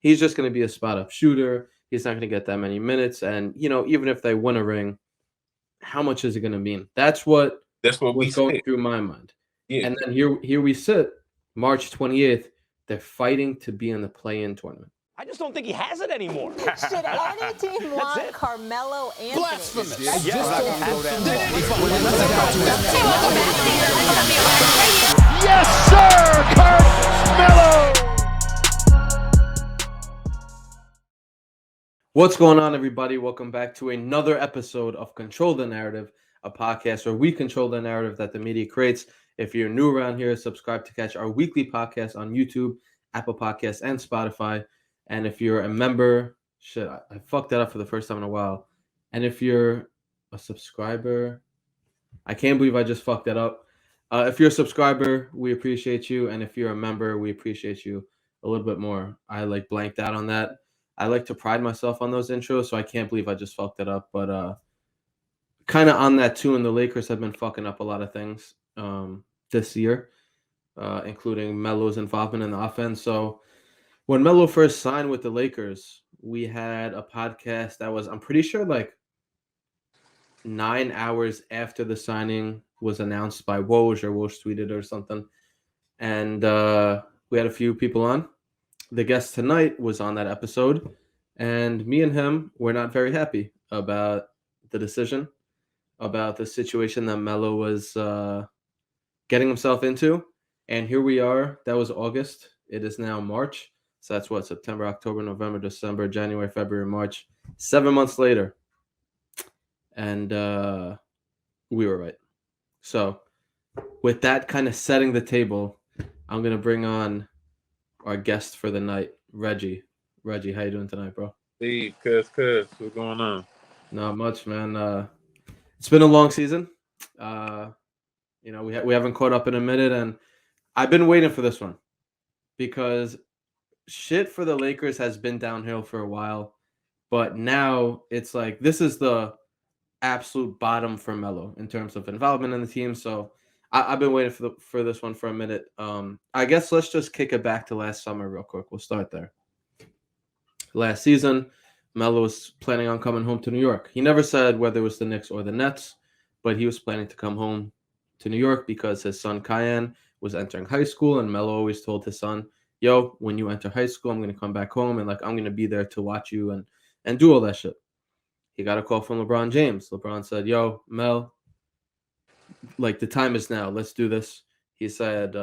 he's just going to be a spot-up shooter. He's not going to get that many minutes. And, even if they win a ring, how much is it going to mean? That's what we was going said. through my mind. Yeah. And then here we sit, March 28th. They're fighting to be in the play-in tournament. I just don't think he has it anymore. Should any team want Carmelo Anthony? Blasphemous. Yes, sir, Carmelo. What's going on, everybody? Welcome back to another episode of Control the Narrative, a podcast where we control the narrative that the media creates. If you're new around here, subscribe to catch our weekly podcast on YouTube, Apple Podcasts, and Spotify. And if you're a member, I fucked that up for the first time in a while. And if you're a subscriber, I can't believe I just fucked that up. If you're a subscriber, we appreciate you. And if you're a member, we appreciate you a little bit more. I blanked out on that. I like to pride myself on those intros, so I can't believe I just fucked it up. But kind of on that too, and the Lakers have been fucking up a lot of things this year, including Melo's involvement in the offense. So when Melo first signed with the Lakers, we had a podcast that was, I'm pretty sure, 9 hours after the signing was announced by Woj, or Woj tweeted or something. And we had a few people on. The guest tonight was on that episode, and me and him were not very happy about the decision, about the situation that Melo was getting himself into. And here we are. That was August. It is now March. So that's what, September, October, November, December, January, February, March. 7 months later. And we were right. So with that kind of setting the table, I'm going to bring on our guest for the night, Reggie. Reggie, how you doing tonight, bro? Hey, what's going on? Not much, man. It's been a long season. We haven't caught up in a minute, and I've been waiting for this one because shit for the Lakers has been downhill for a while, but now it's like this is the absolute bottom for Melo in terms of involvement in the team. So I've been waiting for this one for a minute. I guess let's just kick it back to last summer real quick. We'll start there. Last season, Melo was planning on coming home to New York. He never said whether it was the Knicks or the Nets, but he was planning to come home to New York because his son Kyan was entering high school, and Melo always told his son, yo, when you enter high school, I'm going to come back home, and I'm going to be there to watch you and do all that shit. He got a call from LeBron James. LeBron said, yo, Mel, the time is now. Let's do this. He said,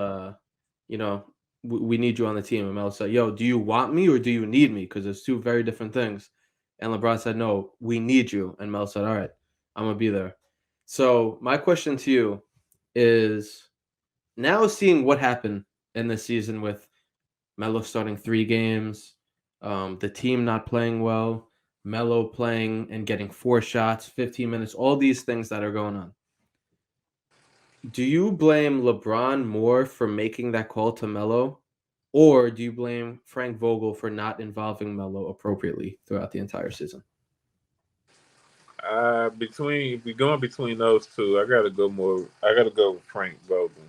we need you on the team. And Mel said, yo, do you want me or do you need me? Because there's two very different things. And LeBron said, no, we need you. And Mel said, all right, I'm going to be there. So my question to you is, now seeing what happened in this season with Melo starting 3 games, the team not playing well, Melo playing and getting 4 shots, 15 minutes, all these things that are going on. Do you blame LeBron more for making that call to Melo, or do you blame Frank Vogel for not involving Melo appropriately throughout the entire season? If we're going between those two, I gotta go with Frank Vogel.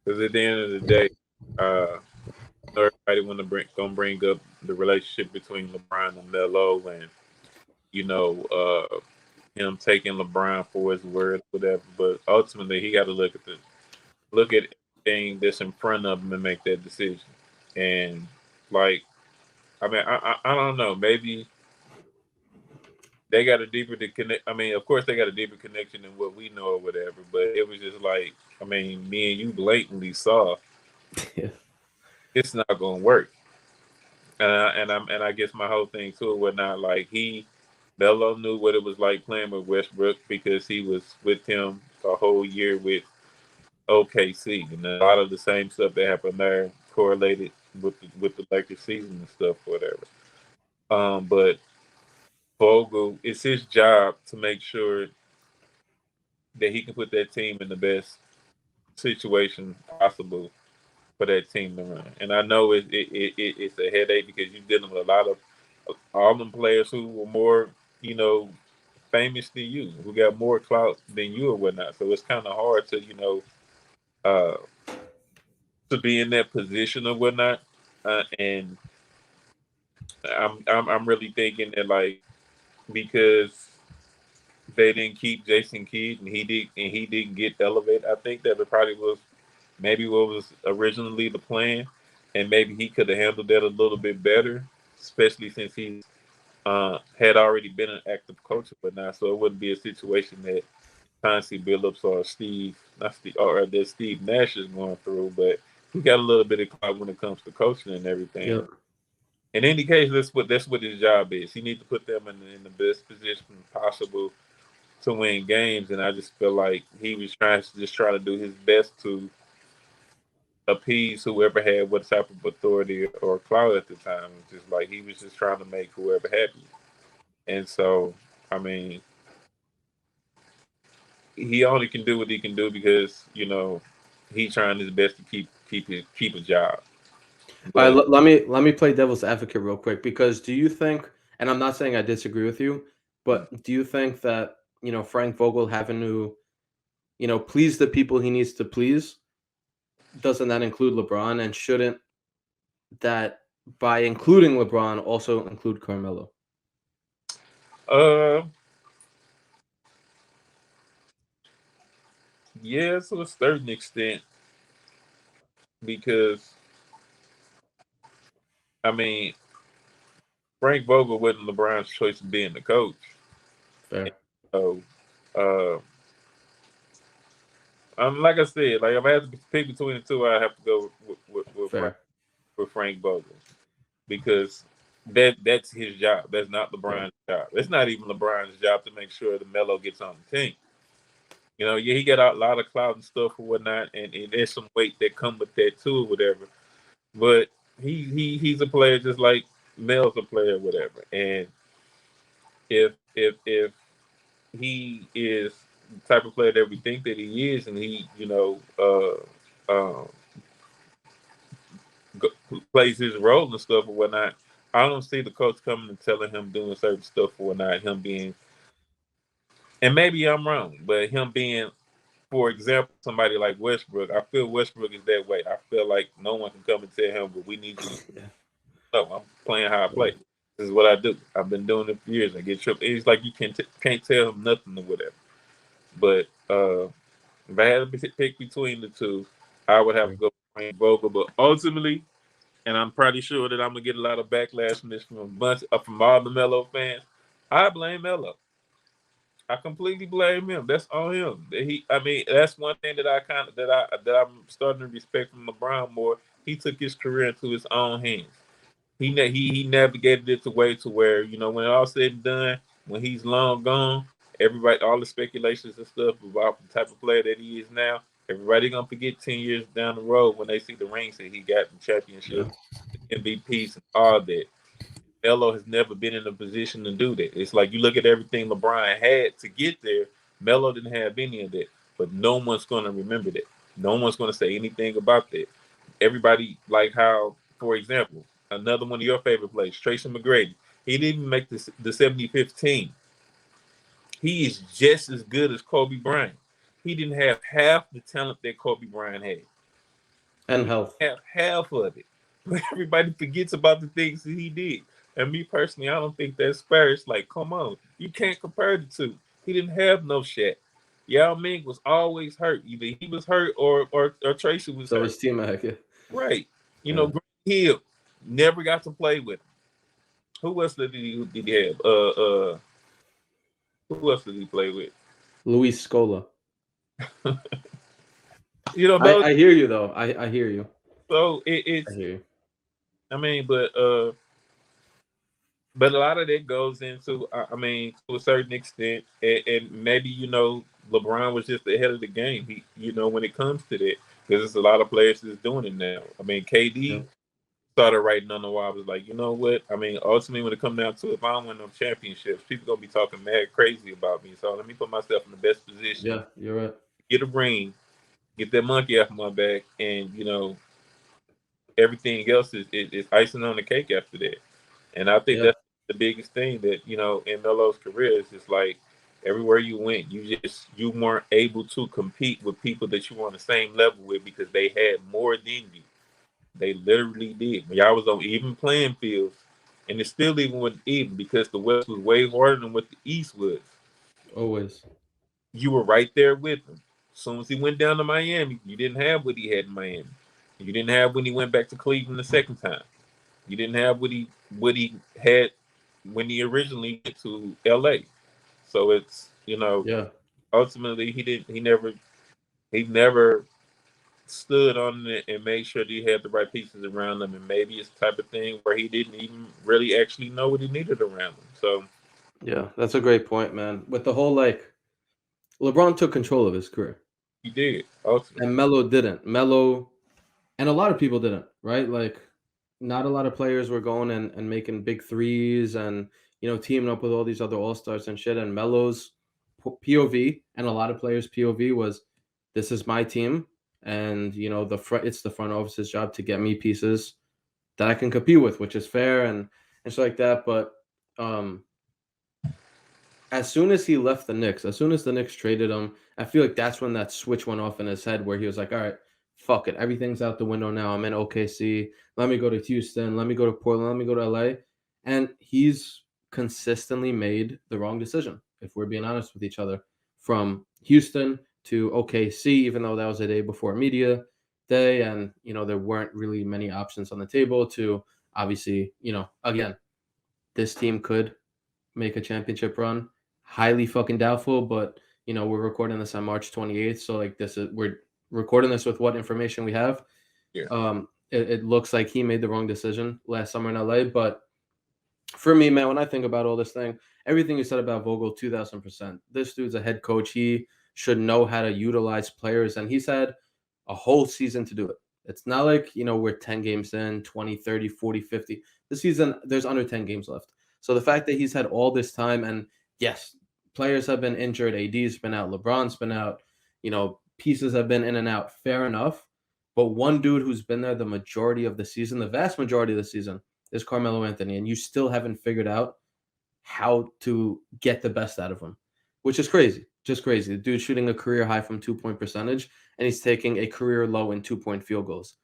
Because at the end of the day, everybody gonna bring up the relationship between LeBron and Melo, and him taking LeBron for his word, whatever. But ultimately, he got to look at everything that's in front of him and make that decision. And I don't know, maybe they got a deeper connect. I mean, of course, they got a deeper connection than what we know or whatever. But it was just me and you blatantly saw it's not gonna work. And I guess my whole thing too, whatnot, Melo knew what it was like playing with Westbrook because he was with him the whole year with OKC, and a lot of the same stuff that happened there correlated with the Lakers season and stuff, whatever. But Vogel, it's his job to make sure that he can put that team in the best situation possible for that team to run. And I know it's a headache because you're dealing with a lot of all them players who were more, famous than you, who got more clout than you or whatnot. So it's kind of hard to, to be in that position or whatnot, and I'm really thinking that like because they didn't keep Jason Kidd and he didn't get elevated. I think that it probably was maybe what was originally the plan, and maybe he could have handled that a little bit better, especially since he had already been an active coach but now, so it wouldn't be a situation that Chauncey Billups or that Steve Nash is going through. But he got a little bit of clout when it comes to coaching and everything. Yep. In any case, that's what his job is. He needs to put them in the best position possible to win games, and I just feel like he was trying to do his best to appease whoever had what type of authority or clout at the time. Just like he was just trying to make whoever happy. And so, I mean, he only can do what he can do because he's trying his best to keep a job. All right, But let me play devil's advocate real quick, because do you think, and I'm not saying I disagree with you, but do you think that Frank Vogel having to please the people he needs to please, doesn't that include LeBron, and shouldn't that by including LeBron also include Carmelo? Yeah, to a certain extent, because I mean, Frank Vogel wasn't LeBron's choice of being the coach. Fair. So, uh, like I said, like if I had to pick between the two, I have to go with Frank Vogel, because that's his job. That's not LeBron's job. It's not even LeBron's job to make sure the Melo gets on the team. Yeah, he got a lot of clout and stuff or whatnot, and there's some weight that come with that too, or whatever. But he's a player just like Mel's a player, or whatever. And if he is the type of player that we think that he is, and he plays his role and stuff or whatnot, I don't see the coach coming and telling him doing certain stuff or whatnot. Him being, and maybe I'm wrong, but him being, for example, somebody like Westbrook, I feel Westbrook is that way. I feel like no one can come and tell him, but we need you to no, I'm playing how I play. This is what I do. I've been doing it for years. I get tripped. It's like you can't tell him nothing or whatever. But if I had to pick between the two, I would have to go with Frank Vogel. But ultimately, and I'm pretty sure that I'm gonna get a lot of backlash from this from all the Melo fans, I blame Melo. I completely blame him. That's on him. That's one thing that I'm starting to respect from LeBron more. He took his career into his own hands. He navigated it to way to where when all said and done, when he's long gone, everybody, all the speculations and stuff about the type of player that he is now, everybody gonna forget 10 years down the road when they see the rings that he got, the championships, the MVPs, and all that. Melo has never been in a position to do that. It's like you look at everything LeBron had to get there. Melo didn't have any of that, but no one's going to remember that. No one's going to say anything about that. Everybody, like how, for example, another one of your favorite players, Tracy McGrady. He didn't even make the 75th team. He is just as good as Kobe Bryant. He didn't have half the talent that Kobe Bryant had. And health. Have half of it. But everybody forgets about the things that he did. And me personally, I don't think that's fair. It's like, come on, you can't compare the two. He didn't have no Shaq. Yao Ming was always hurt. Either he was hurt or Tracy was hurt. So was T-Mac. Right. Grant Hill never got to play with him. Who else did he have? Who else did he play with? Luis Scola. I hear you though. I hear you. So it's. I hear you. I mean, but a lot of that goes into, to a certain extent, and maybe LeBron was just ahead of the game. He, when it comes to that, because there's a lot of players that's doing it now. I mean, KD started writing on the wall. I was like, you know what? I mean, ultimately, when it comes down to it, if I don't win no championships, people gonna be talking mad crazy about me. So let me put myself in the best position. Yeah, you're right. Get a ring, get that monkey off my back, and everything else is icing on the cake after that. And I think that's the biggest thing that in Melo's career is just like Everywhere you went, you weren't able to compete with people that you were on the same level with because they had more than you. They literally did. Y'all was on even playing fields, and it still even was even because the West was way harder than what the East was. Always. You were right there with him. As soon as he went down to Miami, you didn't have what he had in Miami. You didn't have when he went back to Cleveland the second time. You didn't have what he had when he originally went to LA. So it's Yeah. ultimately he never stood on it and made sure that he had the right pieces around him, and maybe it's the type of thing where he didn't even really actually know what he needed around him. So Yeah, that's a great point, man. With the whole LeBron took control of his career he did ultimately. and Melo didn't. Melo and a lot of people didn't, right? Like not a lot of players were going and making big threes and teaming up with all these other all-stars and shit. And Melo's POV and a lot of players' POV was this is my team, and it's the front office's job to get me pieces that I can compete with, which is fair and shit like that. But as soon as he left the Knicks, as soon as the Knicks traded him, I feel like that's when that switch went off in his head where he was like, all right, fuck it. Everything's out the window now. I'm in OKC. Let me go to Houston. Let me go to Portland. Let me go to LA. And he's consistently made the wrong decision, if we're being honest with each other. From Houston to OKC, even though that was a day before media day and, there weren't really many options on the table to obviously, again, this team could make a championship run. Highly fucking doubtful, but we're recording this on March 28th, so we're recording this with what information we have. Yeah. It looks like he made the wrong decision last summer in LA, but for me, man, when I think about all this thing, everything you said about Vogel, 2000%. This dude's a head coach. He should know how to utilize players, and he's had a whole season to do it. It's not like, we're 10 games in, 20, 30, 40, 50. This season, there's under 10 games left. So the fact that he's had all this time, and yes, players have been injured, AD's been out, LeBron's been out, pieces have been in and out, fair enough. But one dude who's been there the majority of the season, the vast majority of the season, is Carmelo Anthony, and you still haven't figured out how to get the best out of him, which is crazy. Just crazy. The dude's shooting a career high from 2-point percentage, and he's taking a career low in 2-point field goals.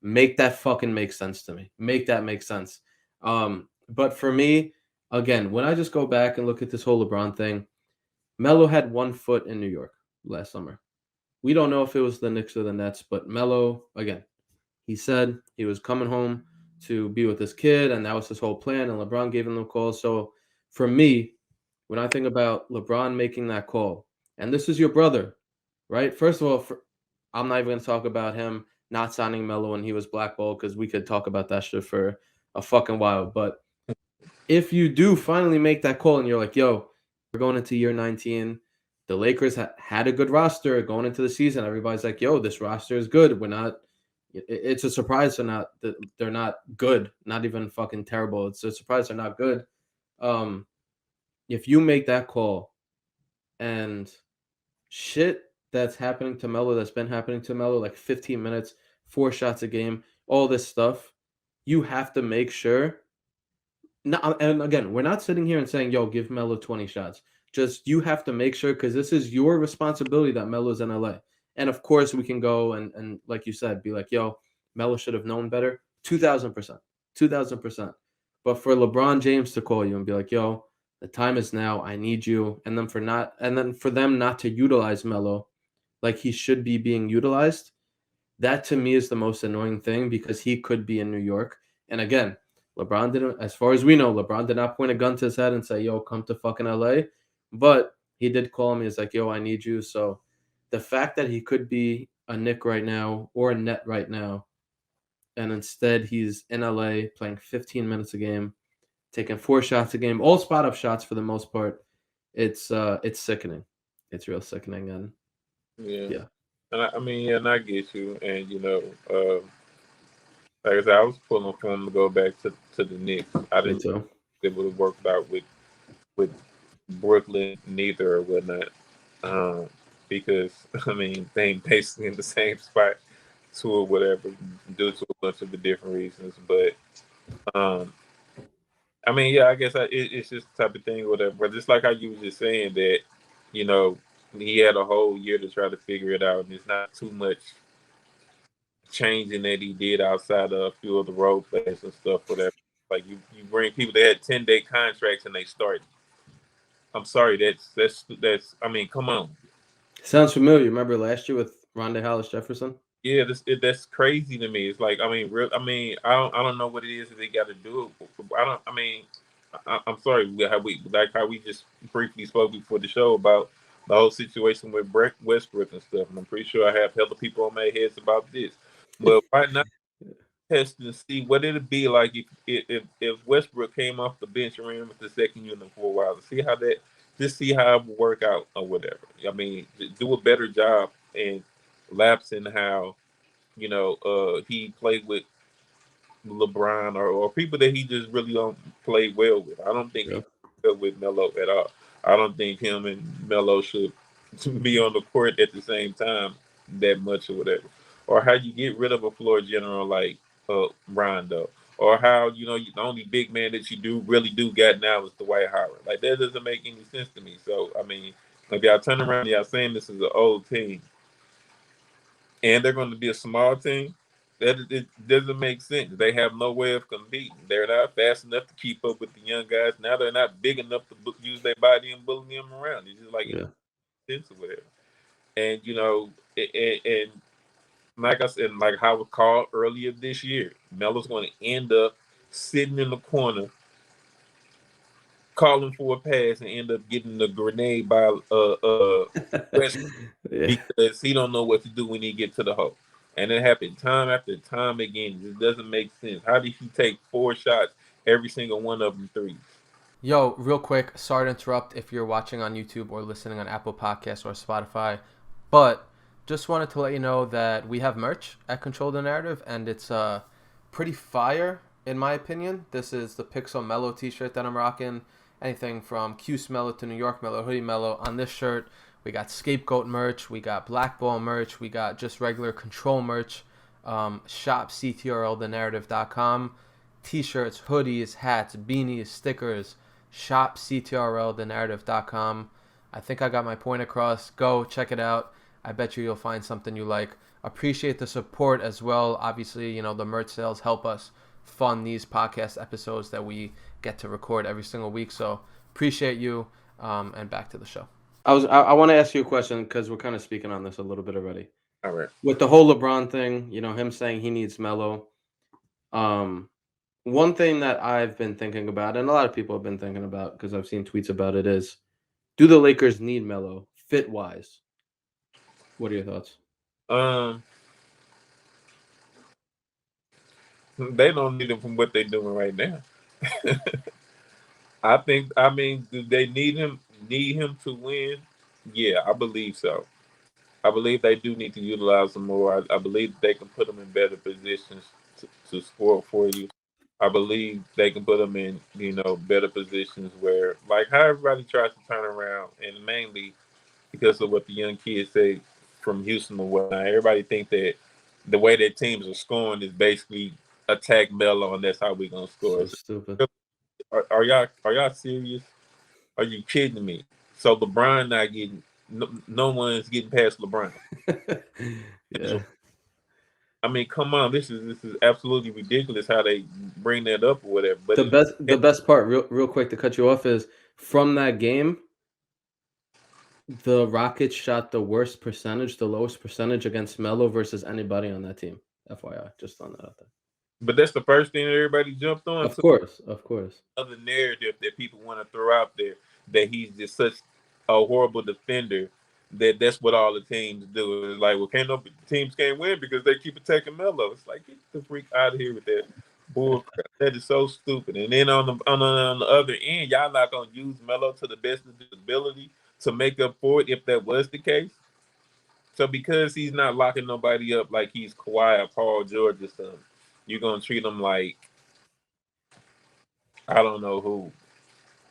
Make that fucking make sense to me. Make that make sense. But for me, again, when I just go back and look at this whole LeBron thing, Melo had 1 foot in New York last summer. We don't know if it was the Knicks or the Nets, but Melo, again, he said he was coming home to be with his kid, and that was his whole plan, and LeBron gave him the call. So for me, when I think about LeBron making that call, and this is your brother, right? First of all, I'm not even going to talk about him not signing Melo when he was blackballed because we could talk about that shit for a fucking while. But if you do finally make that call and you're like, yo, we're going into year 19, the Lakers had a good roster going into the season. Everybody's like, yo, this roster is good. We're not. It's a surprise they're not good, not even fucking terrible. It's a surprise they're not good. If you make that call and shit that's happening to Melo, that's been happening to Melo, like 15 minutes, 4 shots a game, all this stuff, you have to make sure. And again, we're not sitting here and saying, yo, give Melo 20 shots. Just you have to make sure, because this is your responsibility that Melo's in LA. And of course, we can go and like you said, be like, yo, Melo should have known better. 2,000%. 2,000%. But for LeBron James to call you and be like, yo, the time is now. I need you. And then for them not to utilize Melo like he should be being utilized, that to me is the most annoying thing, because he could be in New York. And again, LeBron didn't, as far as we know, LeBron did not point a gun to his head and say, yo, come to fucking LA. But he did call me. He's like, yo, I need you. So the fact that he could be a Knick right now or a Net right now, and instead he's in LA playing 15 minutes a game, taking 4 shots a game, all spot up shots for the most part, it's sickening. It's real sickening. And yeah. And I get you. And like I said, I was pulling for him to go back to the Knicks. I didn't think it would have worked out with Brooklyn neither or whatnot. Because they basically in the same spot too or whatever, due to a bunch of the different reasons. But I mean, yeah, I guess it's just the type of thing, whatever. But just like how you was just saying that, you know, he had a whole year to try to figure it out, and it's not too much changing that he did outside of a few of the role plays and stuff, whatever. Like you bring people that had 10-day contracts and they start. I'm sorry, that's. I mean, come on. Sounds familiar. Remember last year with Rondé Hollis Jefferson? Yeah, that's crazy to me. It's like, I mean, real. I mean, I don't know what it is that they got to do. I don't. I mean, I'm sorry how we just briefly spoke before the show about the whole situation with Westbrook and stuff. And I'm pretty sure I have hella people on my heads about this. But why not test and see what it'd be like if Westbrook came off the bench and ran with the second unit for a while to see how that just see how it would work out or whatever. I mean, do a better job and lapse in how he played with LeBron or people that he just really don't play well with. I don't think he played well with Melo at all. I don't think him and Melo should be on the court at the same time that much or whatever. Or how you get rid of a floor general like Rondo. Or how, the only big man that you really do got now is Dwight Howard. Like, that doesn't make any sense to me. So, I mean, if y'all turn around, y'all saying this is an old team, and they're going to be a small team, that it doesn't make sense. They have no way of competing. They're not fast enough to keep up with the young guys. Now they're not big enough to use their body and bully them around. It's just like sense or whatever. And and like I said, like how it was called earlier this year, Melo's going to end up sitting in the corner, calling for a pass, and end up getting the grenade by Westbrook because he don't know what to do when he get to the hole. And it happened time after time again. It doesn't make sense. How did he take 4 shots, every single one of them threes? Yo, real quick, sorry to interrupt if you're watching on YouTube or listening on Apple Podcasts or Spotify, but just wanted to let you know that we have merch at Control the Narrative, and it's pretty fire, in my opinion. This is the Pixel Melo t-shirt that I'm rocking. Anything from Cuse Melo to New York Melo, Hoodie Melo. On this shirt, we got Scapegoat merch, we got Blackball merch, we got just regular Control merch. Shop CTRL the Narrative.com. T-shirts, hoodies, hats, beanies, stickers. Shop CTRL the Narrative.com. I think I got my point across. Go check it out. I bet you'll find something you like. Appreciate the support as well. Obviously, the merch sales help us fund these podcast episodes that we get to record every single week. So appreciate you. And back to the show. I want to ask you a question because we're kind of speaking on this a little bit already. All right. With the whole LeBron thing, him saying he needs Melo. One thing that I've been thinking about, and a lot of people have been thinking about because I've seen tweets about it, is do the Lakers need Melo fit-wise? What are your thoughts? They don't need him from what they're doing right now. Do they need him to win? Yeah, I believe so. I believe they do need to utilize him more. I believe they can put him in better positions to score for you. I believe they can put him in, better positions where, like how everybody tries to turn around, and mainly because of what the young kids say from Houston or whatnot. Everybody think that the way that teams are scoring is basically attack Melo, and that's how we're gonna score. So stupid. Are y'all serious? Are you kidding me? So LeBron not getting no one's getting past LeBron. Yeah. I mean, come on, this is absolutely ridiculous how they bring that up or whatever. But the best part, real quick to cut you off, is from that game, the Rockets shot the lowest percentage against Melo versus anybody on that team. FYI, just throwing that out there. But that's the first thing that everybody jumped on. Of course. Other narrative that people want to throw out there that he's just such a horrible defender that's what all the teams do. It's like, well, teams can't win because they keep attacking Melo. It's like, get the freak out of here with that bull crap. That is so stupid. And then on the other end, y'all not gonna use Melo to the best of his ability to make up for it if that was the case. So because he's not locking nobody up like he's Kawhi or Paul George or something, you're gonna treat him like I don't know who.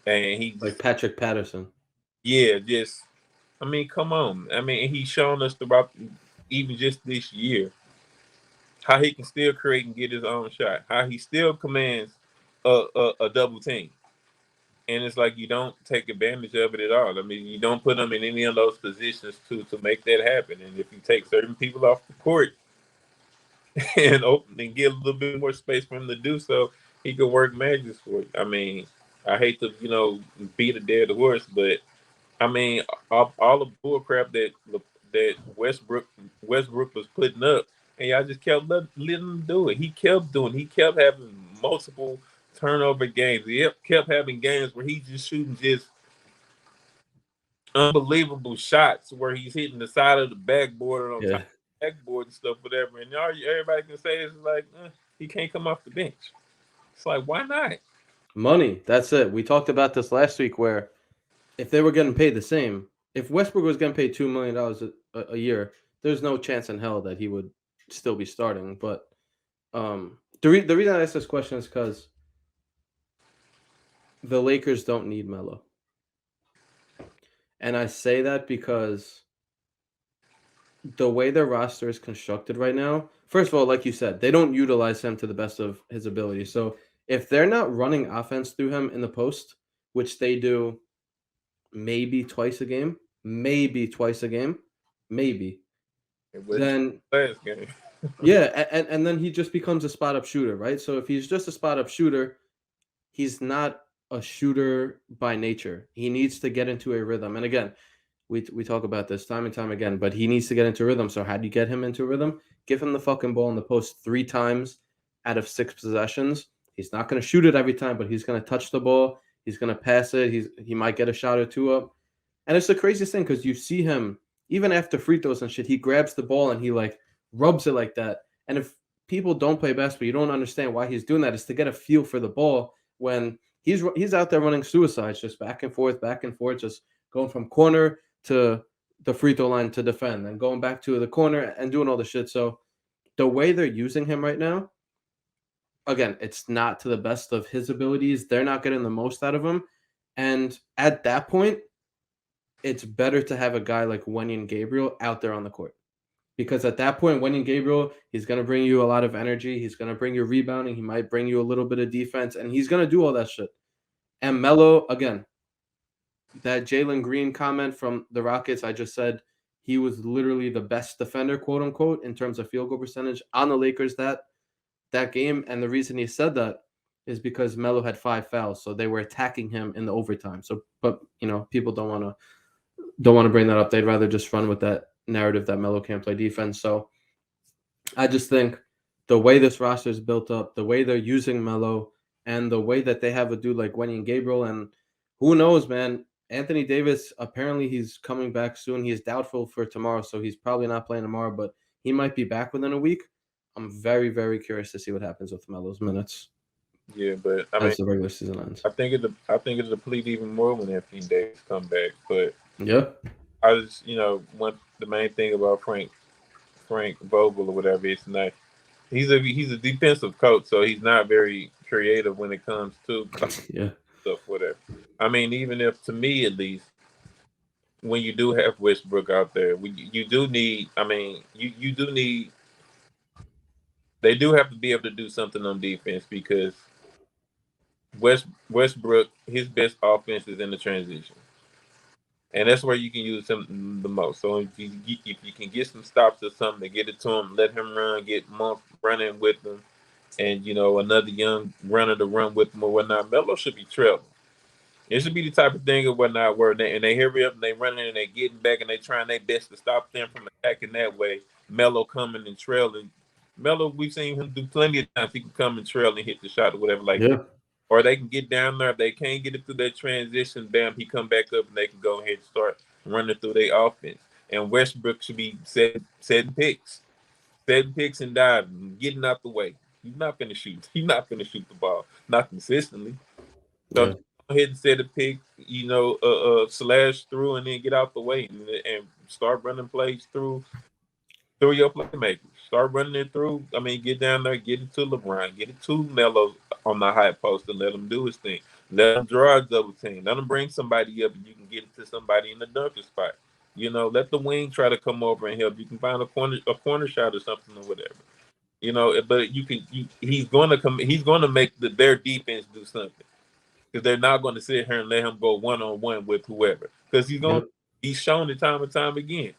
And he like Patrick Patterson. Yeah, I mean, come on. I mean, he's shown us throughout even just this year how he can still create and get his own shot. How he still commands a double team. and it's like you don't take advantage of it at all. I mean, you don't put them in any of those positions to make that happen. And if you take certain people off the court and open and give a little bit more space for him to do so, he could work magic for you. I mean, I hate to beat a dead horse, but I mean, all the bull crap that Westbrook was putting up, and y'all just kept letting him do it. He kept doing. He kept having multiple turnover games. He kept having games where he's just shooting just unbelievable shots where he's hitting the side of the backboard or on top of the backboard and stuff, whatever. And everybody can say is like, he can't come off the bench. It's like, why not? Money. That's it. We talked about this last week where if they were getting paid the same, if Westbrook was getting paid $2 million a year, there's no chance in hell that he would still be starting. But the reason I ask this question is because the Lakers don't need Melo. And I say that because the way their roster is constructed right now, first of all, like you said, they don't utilize him to the best of his ability. So if they're not running offense through him in the post, which they do maybe twice a game, then Last game. yeah, and then he just becomes a spot up shooter, right? So if he's just a spot up shooter, he's not a shooter by nature. He needs to get into a rhythm. And again, we talk about this time and time again, but he needs to get into rhythm. So how do you get him into rhythm? Give him the fucking ball in the post 3 times out of 6 possessions. He's not going to shoot it every time, but he's going to touch the ball. He's going to pass it. He might get a shot or two up. And it's the craziest thing because you see him, even after free throws and shit, he grabs the ball and he like rubs it like that. And if people don't play basketball, you don't understand why he's doing that. It's to get a feel for the ball when he's out there running suicides, just back and forth, just going from corner to the free throw line to defend and going back to the corner and doing all the shit. So the way they're using him right now, again, it's not to the best of his abilities. They're not getting the most out of him. And at that point, it's better to have a guy like Wenyen Gabriel out there on the court. Because at that point, Wenyen Gabriel, he's going to bring you a lot of energy. He's going to bring you rebounding. He might bring you a little bit of defense. And he's going to do all that shit. And Melo, again, that Jalen Green comment from the Rockets, I just said he was literally the best defender, quote unquote, in terms of field goal percentage on the Lakers that game. And the reason he said that is because Melo had 5 fouls. So they were attacking him in the overtime. So, but people don't want to bring that up. They'd rather just run with that narrative that Melo can't play defense. So I just think the way this roster is built up, the way they're using Melo, and the way that they have a dude like Wenyen Gabriel, and who knows, man, Anthony Davis, apparently he's coming back soon. He's doubtful for tomorrow, so he's probably not playing tomorrow, but he might be back within a week. I'm very, very curious to see what happens with Melo's minutes. Yeah, but as the regular season ends. I think it'll deplete even more when Anthony Davis come back. But yeah, I just the main thing about Frank Vogel or whatever, it's not he's a defensive coach, so he's not very creative when it comes to stuff, whatever. I mean, even if, to me at least, when you do have Westbrook out there, you do need. I mean, you do need. They do have to be able to do something on defense because Westbrook, his best offense is in the transition. And that's where you can use him the most. So if you can get some stops or something to get it to him, let him run, get Monk running with him, and another young runner to run with him or whatnot, Melo should be trailing. It should be the type of thing or whatnot where they hurry up and they running and they getting back and they trying their best to stop them from attacking that way. Melo coming and trailing. Melo, we've seen him do plenty of times. He can come and trail and hit the shot or whatever that. Or they can get down there. If they can't get it through that transition, bam, he come back up and they can go ahead and start running through their offense. And Westbrook should be setting picks and diving, getting out the way. He's not going to shoot. He's not going to shoot the ball, not consistently. So go ahead and set a pick, slash through and then get out the way and start running plays through your playmakers. Start running it through. I mean, get down there, get it to LeBron, get it to Melo on the high post and let him do his thing. Let him draw a double team. Let him bring somebody up and you can get it to somebody in the dunker spot. Let the wing try to come over and help. You can find a corner shot or something or whatever. But he's going to make their defense do something. because they're not going to sit here and let him go one-on-one with whoever, because he's shown it time and time again.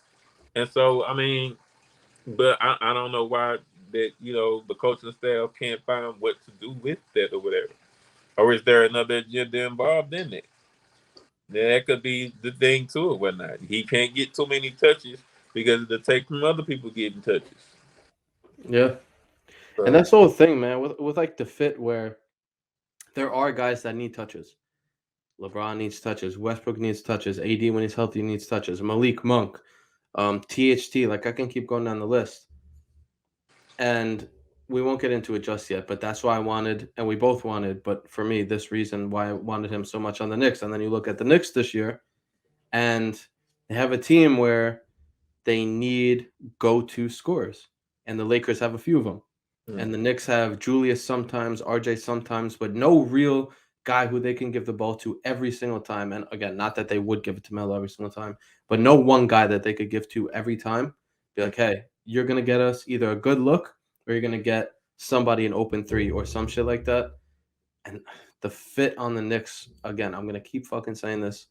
And so, I mean, but I don't know why that, the coaching staff can't find what to do with that or whatever. Or is there another agenda involved in it? That could be the thing too or whatnot. He can't get too many touches because it'll take from other people getting touches. Yeah. So, And that's the whole thing, man, with like the fit where there are guys that need touches. LeBron needs touches. Westbrook needs touches. AD, when he's healthy, needs touches. Malik Monk, THT, like I can keep going down the list. And we won't get into it just yet, but that's why I wanted, and we both wanted, but for me, this reason why I wanted him so much on the Knicks. And then you look at the Knicks this year, and they have a team where they need go-to scorers, and the Lakers have a few of them. And the Knicks have Julius sometimes, RJ sometimes, but no real guy who they can give the ball to every single time. And again, not that they would give it to Melo every single time, but no one guy that they could give to every time. Be like, hey, you're going to get us either a good look or you're going to get somebody an open three or some shit like that. And the fit on the Knicks, again, I'm going to keep fucking saying this,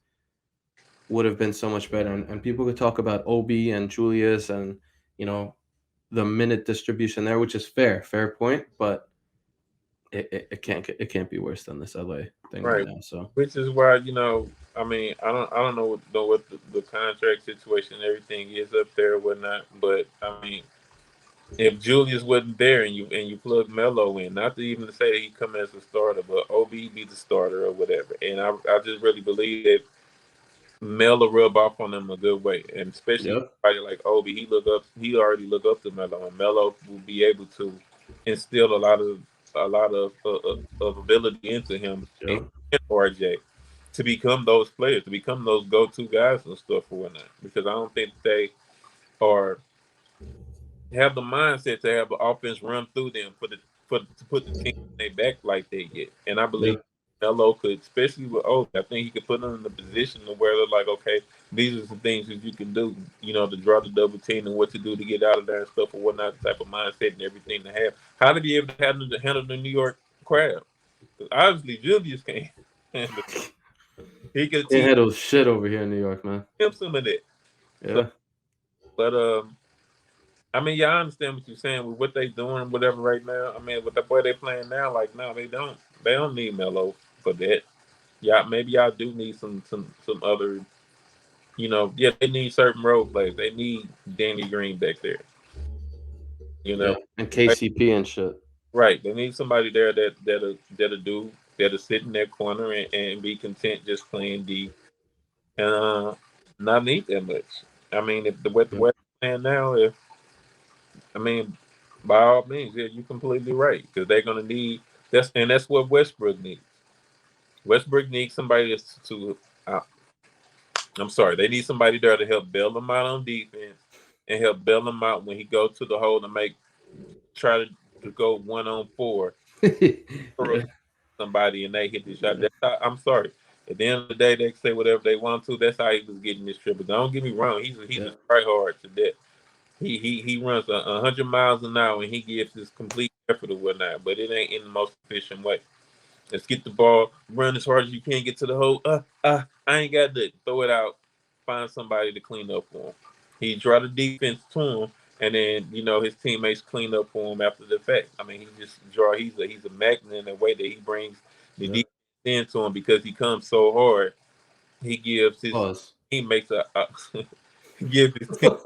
would have been so much better. And people could talk about Obi and Julius and, the minute distribution there, which is fair point, but it can't be worse than this LA thing right now. So, which is why I mean, I don't know what the contract situation and everything is up there or whatnot, but I mean, if Julius wasn't there and you plug Melo in, not to even say that he come as a starter, but OB be the starter or whatever, and I just really believe that Melo rub off on them a good way, and especially somebody like Obi, he already look up to Melo, and Melo will be able to instill a lot of ability into him and RJ to become those players, to become those go-to guys and stuff or whatnot. Because I don't think they have the mindset to have the offense run through them to put the team on their back like they get, and I believe. Melo could, especially with Obi, I think he could put them in the position of where they're like, okay, these are some things that you can do, to draw the double team and what to do to get out of there and stuff or whatnot, the type of mindset and everything to have. How to be able to handle the New York crowd. Because obviously, Julius can't handle it. He could handle shit over here in New York, man. Him some of that. Yeah. So, but, I mean, I understand what you're saying with what they doing, whatever, right now. I mean, with the way they playing now, like, no, they don't. They don't need Melo for that. Yeah, maybe y'all do need some other, they need certain role players. They need Danny Green back there. And KCP and shit. Right. They need somebody there that'll sit in that corner and be content just playing D and not need that much. I mean, if the way they're playing now, by all means, yeah, you're completely right, because they're gonna need that's what Westbrook needs. Westbrook needs somebody they need somebody there to help bail them out on defense and help bail them out when he goes to the hole to try to go 1-on-4 for somebody and they hit the shot. That's how, I'm sorry. At the end of the day, they can say whatever they want to. That's how he was getting this triple. Don't get me wrong. He's a try hard to death. He runs 100 miles an hour and he gives his complete effort or whatnot, but it ain't in the most efficient way. Let's get the ball, run as hard as you can, get to the hole. I ain't got that. Throw it out. Find somebody to clean up for him. He draw the defense to him, and then his teammates clean up for him after the fact. I mean, he just draw. He's a magnet in the way that he brings the defense into him, because he comes so hard. He gives his teammates give his team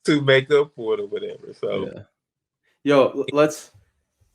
to make up for it or whatever. So, yo, let's.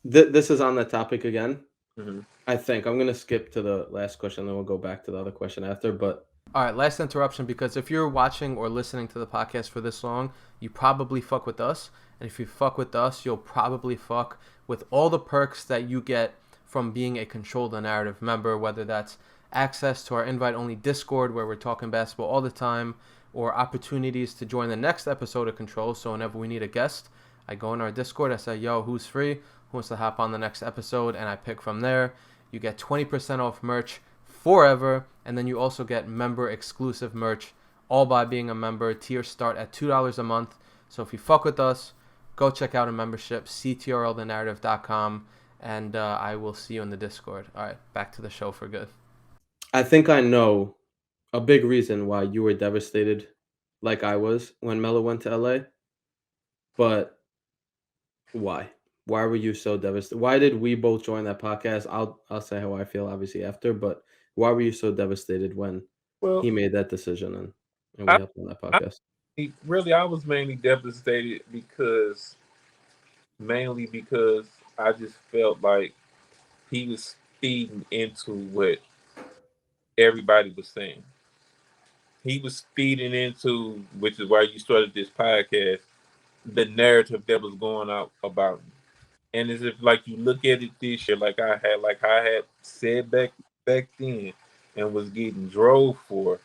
This is on the topic again. Mm-hmm. I think I'm going to skip to the last question, then we'll go back to the other question after. But all right, last interruption, because if you're watching or listening to the podcast for this long, you probably fuck with us. And if you fuck with us, you'll probably fuck with all the perks that you get from being a Control the Narrative member, whether that's access to our invite-only Discord where we're talking basketball all the time, or opportunities to join the next episode of Control. So whenever we need a guest, I go in our Discord, I say, yo, who's free? Who wants to hop on the next episode? And I pick from there. You get 20% off merch forever. And then you also get member exclusive merch, all by being a member. Tiers start at $2 a month. So if you fuck with us, go check out a membership, CTRL the Narrative.com. and I will see you in the Discord. All right, back to the show for good. I think I know a big reason why you were devastated like I was when Melo went to LA, but why? Why were you so devastated? Why did we both join that podcast? I'll say how I feel obviously after, but why were you so devastated when Well, he made that decision and we I, helped on that I podcast? I was mainly devastated because I just felt like he was feeding into what everybody was saying. He was feeding into, which is why you started this podcast, the narrative that was going out about him. And as if like you look at it this year, like I had said back then, and was getting drove for,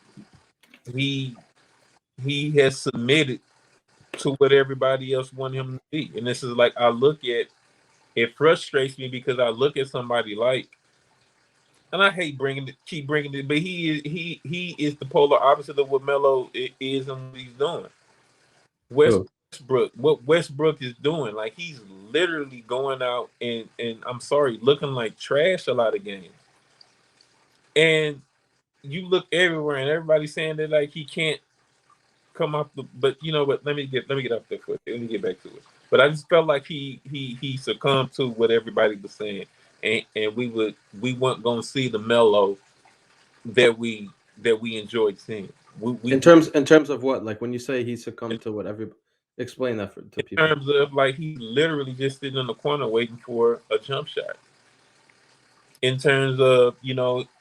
he has submitted to what everybody else wanted him to be. And this is like I look at it frustrates me because I look at somebody like, and I hate keep bringing it, but he is the polar opposite of what Melo is and what he's doing. Oh, What Westbrook is doing, like he's literally going out and I'm sorry, looking like trash a lot of games. And you look everywhere and everybody's saying that like he can't come off the, but you know what, let me get off that foot. Let me get back to it. But I just felt like he succumbed to what everybody was saying. And we weren't gonna see the Melo that we enjoyed seeing. in terms of what? Like when you say he succumbed to what explain that to In people. terms of like he's literally just sitting in the corner waiting for a jump shot. In terms of,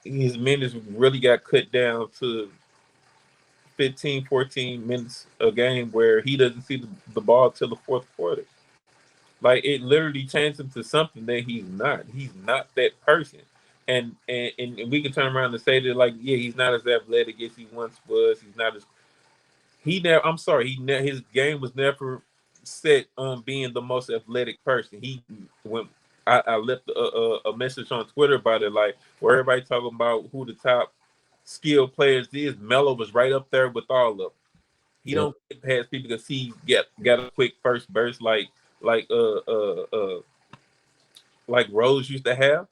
his minutes really got cut down to 15, 14 minutes a game where he doesn't see the ball till the fourth quarter. Like it literally changed him to something that he's not. He's not that person. And we can turn around and say that like, yeah, he's not as athletic as he once was. He's not as he never. I'm sorry. His game was never set on being the most athletic person. When I left a message on Twitter about it, like where everybody talking about who the top skilled players is. Melo was right up there with all of them. He don't get past people because he got a quick first burst like uh uh uh like Rose used to have.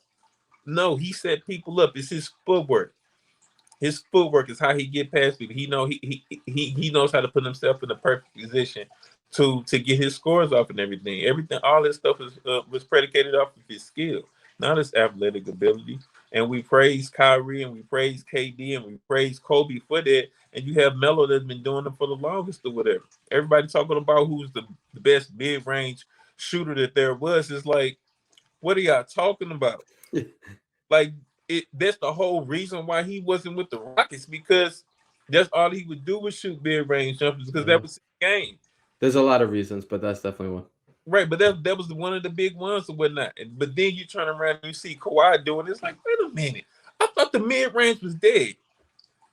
No, he set people up. It's his footwork. His footwork is how he get past people. He knows how to put himself in the perfect position to get his scores off and everything. All this stuff was predicated off of his skill, not his athletic ability. And we praise Kyrie and we praise KD and we praise Kobe for that. And you have Melo that's been doing it for the longest or whatever. Everybody talking about who's the best mid-range shooter that there was. It's like, what are y'all talking about? Like that's the whole reason why he wasn't with the Rockets, because that's all he would do was shoot mid-range jumpers because that was his game. There's a lot of reasons, but that's definitely one. Right, but that was one of the big ones or whatnot. But then you turn around and you see Kawhi doing it. It's like, wait a minute. I thought the mid-range was dead.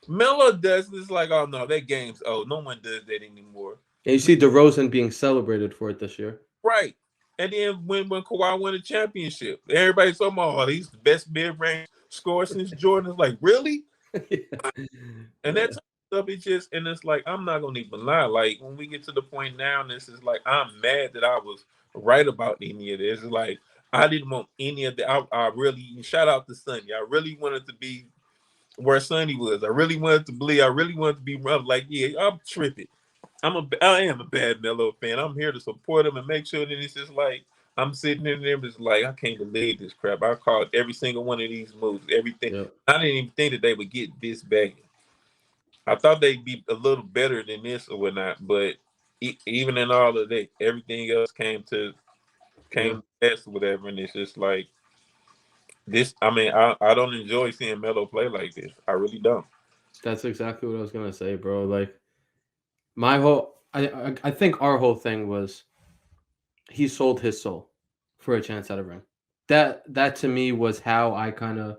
Melo does this like, oh no, that game's no one does that anymore. And you see DeRozan being celebrated for it this year. Right. And then when Kawhi won a championship, everybody's talking about, oh, he's the best mid-range scorer since Jordan. It's like, really? Yeah. And that stuff is just, and it's like, I'm not gonna even lie. Like when we get to the point now, and this is like, I'm mad that I was right about any of this. It's like I didn't want any of that. I really shout out to Sonny. I really wanted to be where Sonny was. I really wanted to believe. I really wanted to be rough. Like, yeah, I'm tripping. I am a bad Melo fan. I'm here to support him and make sure that it's just like I'm sitting in there just like, I can't believe this crap. I called every single one of these moves, everything. Yep. I didn't even think that they would get this bad. I thought they'd be a little better than this or whatnot, but even in all of that, everything else came best or whatever, and it's just like this. I mean, I don't enjoy seeing Melo play like this. I really don't. That's exactly what I was gonna say, bro. Like I think our whole thing was he sold his soul for a chance at a ring. That to me was how I kind of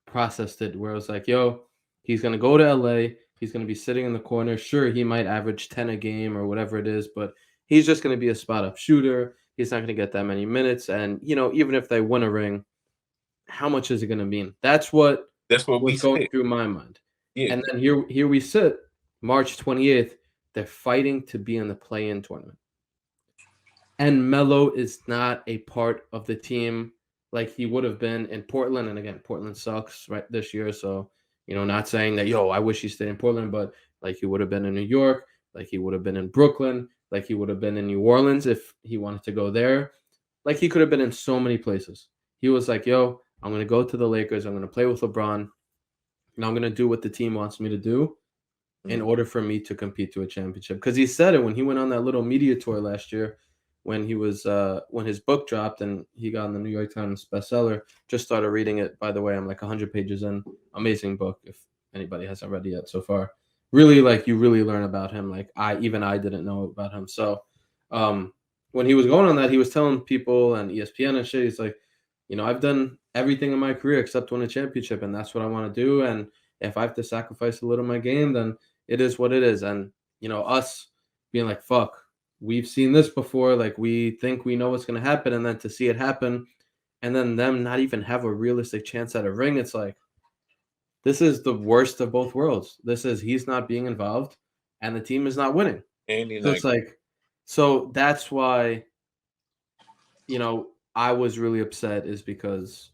processed it, where I was like, yo, he's gonna go to LA, he's gonna be sitting in the corner. Sure, he might average 10 a game or whatever it is, but he's just gonna be a spot up shooter. He's not gonna get that many minutes. And even if they win a ring, how much is it gonna mean? That's what was going through my mind. Yeah. And then here we sit, March 28th, they're fighting to be in the play-in tournament. And Melo is not a part of the team like he would have been in Portland. And again, Portland sucks right this year. So, not saying that, I wish he stayed in Portland, but like he would have been in New York, like he would have been in Brooklyn, like he would have been in New Orleans if he wanted to go there. Like he could have been in so many places. He was like, I'm going to go to the Lakers. I'm going to play with LeBron. And I'm going to do what the team wants me to do in order for me to compete to a championship. Because he said it when he went on that little media tour last year, when he was when his book dropped and he got on the New York Times bestseller. Just started reading it, by the way. I'm like 100 pages in. Amazing book if anybody hasn't read it yet so far. Really, like, you really learn about him. Like I didn't know about him. So when he was going on that, he was telling people and ESPN and shit, he's like, I've done everything in my career except win a championship, and that's what I want to do. And if I have to sacrifice a little of my game, then it is what it is. And us being like, fuck, we've seen this before. Like, we think we know what's going to happen, and then to see it happen, and then them not even have a realistic chance at a ring, it's like, this is the worst of both worlds. This is, he's not being involved, and the team is not winning. And So it's like, so that's why, I was really upset, is because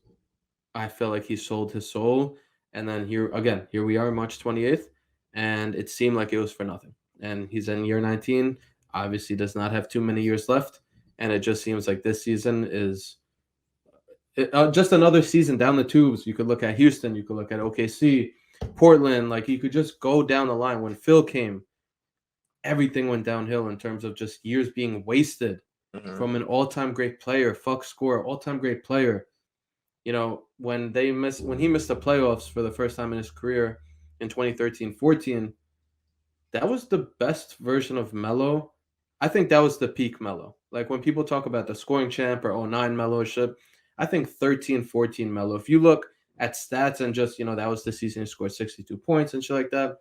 I felt like he sold his soul. And then here we are, March 28th, and it seemed like it was for nothing. And he's in year 19, obviously does not have too many years left. And it just seems like this season is just another season down the tubes. You could look at Houston, you could look at OKC, Portland. Like, you could just go down the line. When Phil came, everything went downhill in terms of just years being wasted from an all-time great player, scorer, all-time great player. When he missed the playoffs for the first time in his career in 2013-14, that was the best version of Melo. I think that was the peak Melo. Like, when people talk about the scoring champ or 09 Melo shit, I think 13-14 Melo. If you look at stats and just, that was the season he scored 62 points and shit like that,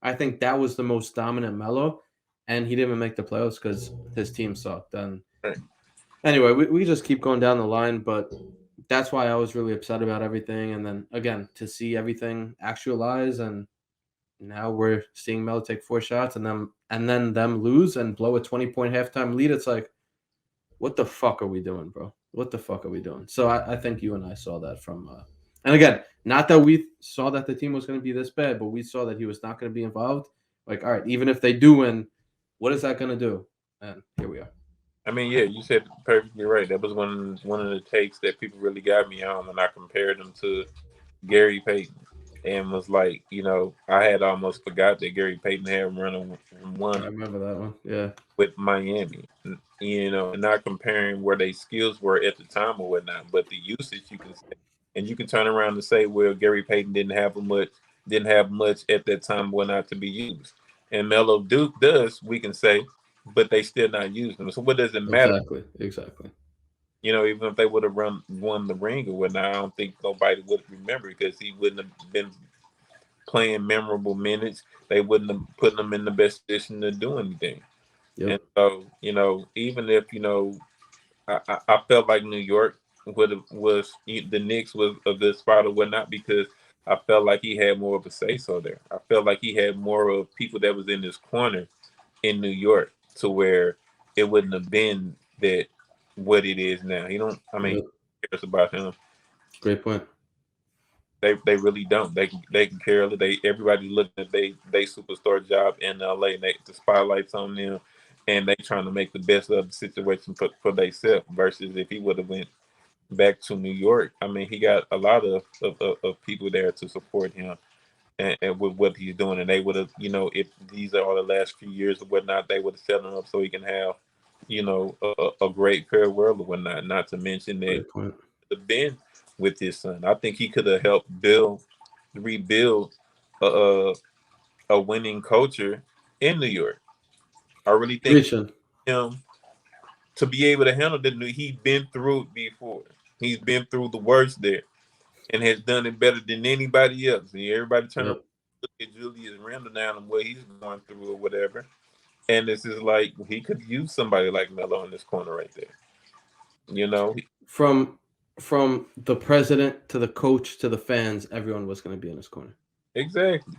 I think that was the most dominant Melo. And he didn't even make the playoffs because his team sucked. And anyway, we just keep going down the line, but that's why I was really upset about everything. And then again, to see everything actualize, and now we're seeing Melo take 4 shots and then them lose and blow a 20-point halftime lead. It's like, what the fuck are we doing, bro? What the fuck are we doing? So I think you and I saw that from and again, not that we saw that the team was going to be this bad, but we saw that he was not going to be involved. Like, all right, even if they do win, what is that going to do? And here we are. I mean, yeah, you said perfectly right. That was one of the takes that people really got me on when I compared him to Gary Payton, and was like, I had almost forgot that Gary Payton had run one. I remember that one, yeah, with Miami, and not comparing where their skills were at the time or whatnot, but the usage you can say, and you can turn around and say, well, Gary Payton didn't have much at that time, whatnot, to be used, and Melo Duke does, we can say, but they still not using them. So what does it matter? Exactly. Even if they would have won the ring or whatnot, I don't think nobody would remember, because he wouldn't have been playing memorable minutes. They wouldn't have put him in the best position to do anything. Yep. And so, even if, I felt like New York was the Knicks was a good spot or whatnot, because I felt like he had more of a say-so there. I felt like he had more of people that was in his corner in New York, to where it wouldn't have been that what it is now. Who cares about him? Great point. They really don't. They can care. Everybody looking at they superstar job in LA, and the spotlight's on them, and they trying to make the best of the situation for themselves. Versus if he would have went back to New York, he got a lot of people there to support him and with what he's doing, and they would have, if these are all the last few years or whatnot, they would have set him up so he can have, a great farewell or whatnot. Not to mention that the Ben with his son, I think he could have helped rebuild a winning culture in New York. I really think him to be able to handle that. He's been through it before. He's been through the worst there, and has done it better than anybody else. And everybody turn around, look at Julius Randle now and what he's going through or whatever. And this is like, he could use somebody like Melo in this corner right there. From the president to the coach to the fans, everyone was going to be in his corner. Exactly.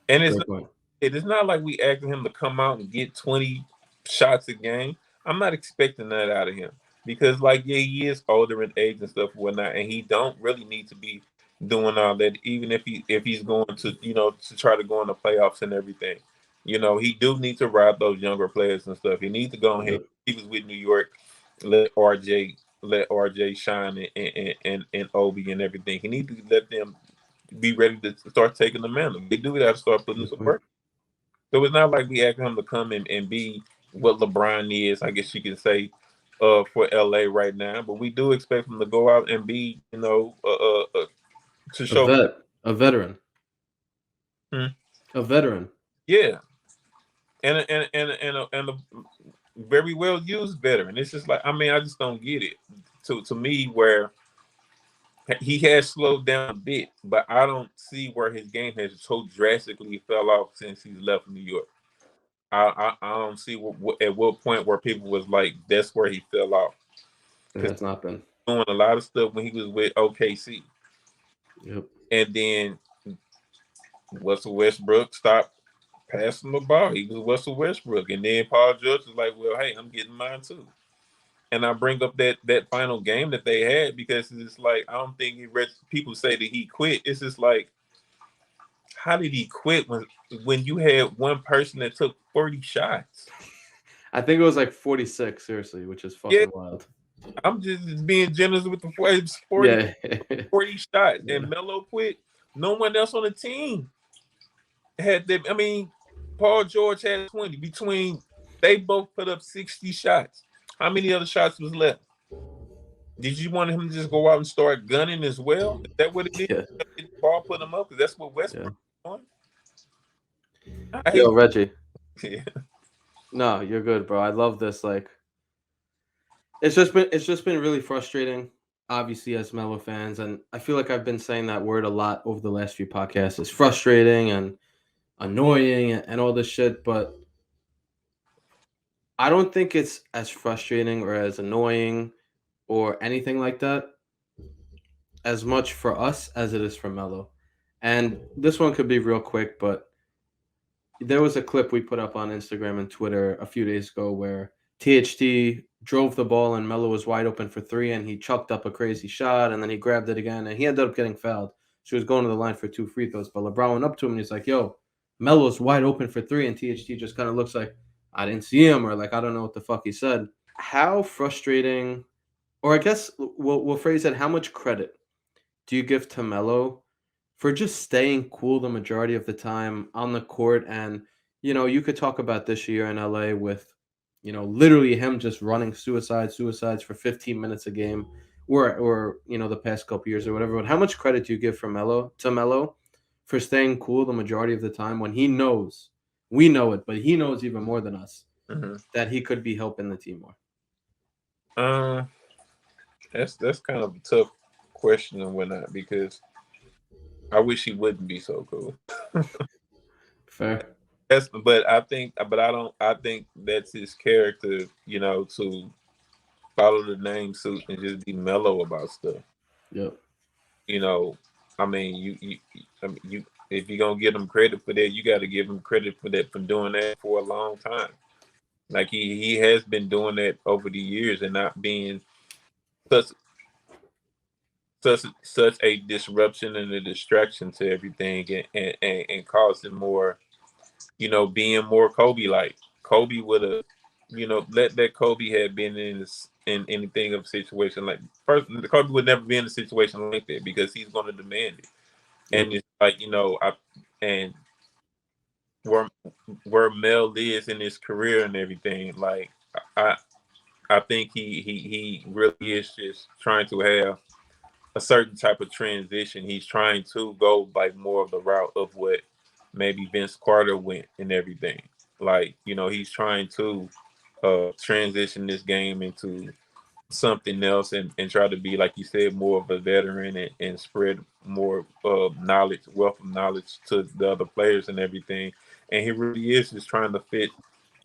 And it is not like we asking him to come out and get 20 shots a game. I'm not expecting that out of him. because like he is older in age and stuff and whatnot, and he don't really need to be doing all that. Even if he's going to to try to go in the playoffs and everything, he do need to ride those younger players and stuff. He needs to go ahead. Yep. He was with New York. Let RJ shine and Obi and everything. He needs to let them be ready to start taking the mantle. They do got to start putting some work. So it's not like we ask him to come in and be what LeBron is, I guess you can say, for LA right now. But we do expect him to go out and be, to show a veteran, a veteran. Yeah, and a very well used veteran. It's just like, I mean, I just don't get it. To me, where he has slowed down a bit, but I don't see where his game has so drastically fell off since he's left New York. I don't see at what point where people was like, that's where he fell off. It has not been doing a lot of stuff when he was with OKC. Yep. And then Russell Westbrook stopped passing the ball. He was Russell Westbrook. And then Paul George was like, well, hey, I'm getting mine too. And I bring up that final game that they had because it's like, I don't think people say that he quit. It's just like, how did he quit when you had one person that took 40 shots? I think it was like 46, seriously, which is fucking wild. I'm just being generous with the 40 shots. Yeah. And Melo quit. No one else on the team had them. I mean, Paul George had 20. They both put up 60 shots. How many other shots was left? Did you want him to just go out and start gunning as well? Is that what it is? Yeah. Ball put him up because that's what Westbrook is doing. Yo, Reggie. Yeah. No, you're good, bro. I love this. Like, it's just been really frustrating, obviously, as Melo fans, and I feel like I've been saying that word a lot over the last few podcasts. It's frustrating and annoying and all this shit, but I don't think it's as frustrating or as annoying or anything like that as much for us as it is for Melo. And this one could be real quick, but there was a clip we put up on Instagram and Twitter a few days ago where THT drove the ball and Melo was wide open for three and he chucked up a crazy shot and then he grabbed it again and he ended up getting fouled. So he was going to the line for 2 free throws, but LeBron went up to him and he's like, yo, Melo's wide open for three, and THT just kind of looks like, I didn't see him, or like, I don't know what the fuck he said. How frustrating, or I guess we'll phrase it, how much credit do you give to Melo for just staying cool the majority of the time on the court? And, you could talk about this year in LA with, literally him just running suicides for 15 minutes a game or the past couple years or whatever. But how much credit do you give to Melo for staying cool the majority of the time when he knows, we know it, but he knows even more than us that he could be helping the team more? That's kind of a tough question and whatnot because I wish he wouldn't be so cool. Fair. I think that's his character, to follow the name suit and just be mellow about stuff. Yep. I mean, you if you're gonna give him credit for that, you got to give him credit for that, for doing that for a long time. Like he has been doing that over the years and not being such a disruption and a distraction to everything and causing more, being more Kobe-like. Kobe would have, let that Kobe had been in anything of a situation like, first, Kobe would never be in a situation like that because he's going to demand it. And it's like, and where Mel is in his career and everything, like I think he really is just trying to have a certain type of transition. He's trying to go like more of the route of what maybe Vince Carter went and everything. Like, he's trying to transition this game into something else and try to be, like you said, more of a veteran and spread more knowledge, wealth of knowledge to the other players and everything. And he really is just trying to fit